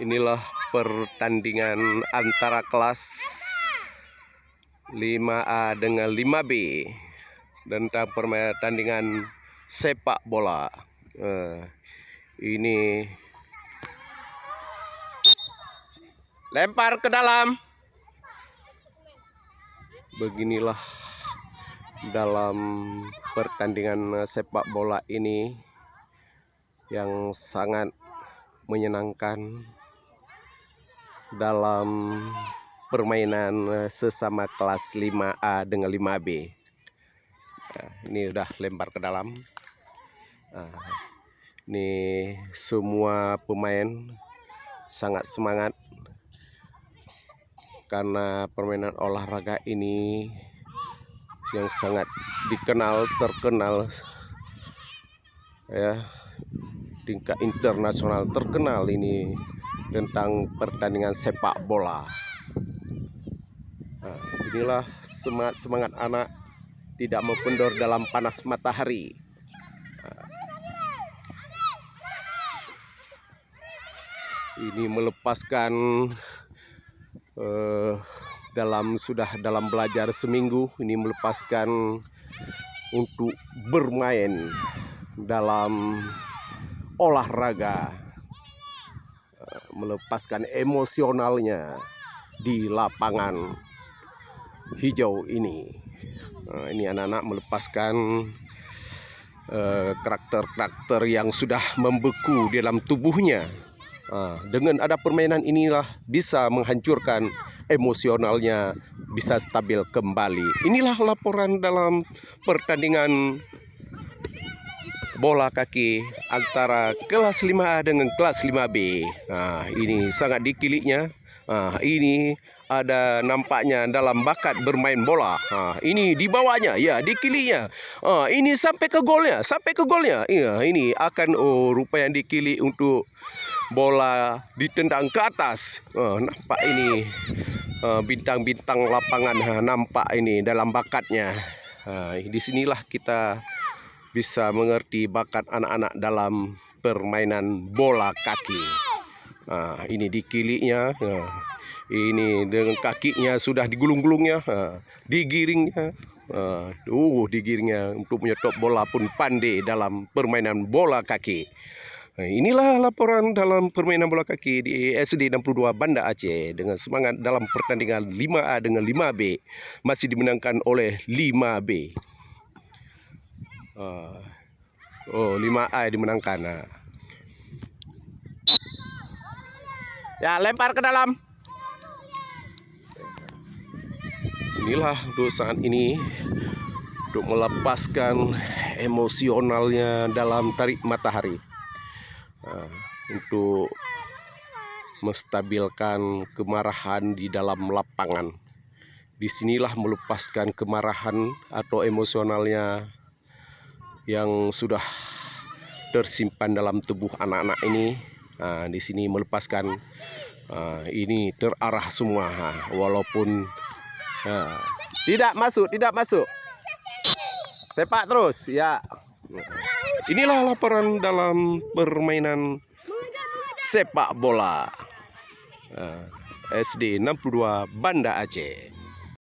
Inilah pertandingan antara kelas 5A dengan 5B tentang pertandingan sepak bola. Ini lempar ke dalam. Beginilah dalam pertandingan sepak bola ini yang sangat menyenangkan dalam permainan sesama kelas 5A dengan 5B. Ini udah lempar ke dalam. Ini semua pemain sangat semangat karena permainan olahraga ini yang sangat terkenal ya, tingkat internasional terkenal ini tentang pertandingan sepak bola. Inilah semangat anak tidak mau kendor dalam panas matahari. Ini melepaskan dalam belajar seminggu, ini melepaskan untuk bermain dalam olahraga, melepaskan emosionalnya di lapangan hijau ini. Ini anak-anak melepaskan karakter-karakter yang sudah membeku di dalam tubuhnya. Dengan ada permainan inilah bisa menghancurkan emosionalnya, bisa stabil kembali. Inilah laporan dalam pertandingan bola kaki antara kelas 5A dengan kelas 5B. Ini sangat dikiliknya. Ini ada nampaknya dalam bakat bermain bola. Ini dibawanya, ya, dikiliknya. Ini sampai ke golnya, Iya, ini akan rupa yang dikilik untuk bola ditendang ke atas. Nampak ini bintang-bintang lapangan nampak ini dalam bakatnya. Disinilah kita bisa mengerti bakat anak-anak dalam permainan bola kaki. Ini dikiliknya. Ini dengan kakinya sudah digulung-gulungnya, digiringnya. Digiringnya untuk menyetop bola pun pandai dalam permainan bola kaki. Inilah laporan dalam permainan bola kaki di SD 62 Banda Aceh dengan semangat dalam pertandingan 5A dengan 5B masih dimenangkan oleh 5B. 5A dimenangkan. Ya, lempar ke dalam. Inilah untuk saat ini untuk melepaskan emosionalnya dalam tarik matahari, untuk menstabilkan kemarahan di dalam lapangan. Disinilah melepaskan kemarahan atau emosionalnya yang sudah tersimpan dalam tubuh anak-anak ini. Di sini melepaskan, ini terarah semua, walaupun tidak masuk. Sepak terus, ya. Inilah laporan dalam permainan sepak bola SD 62 Banda Aceh.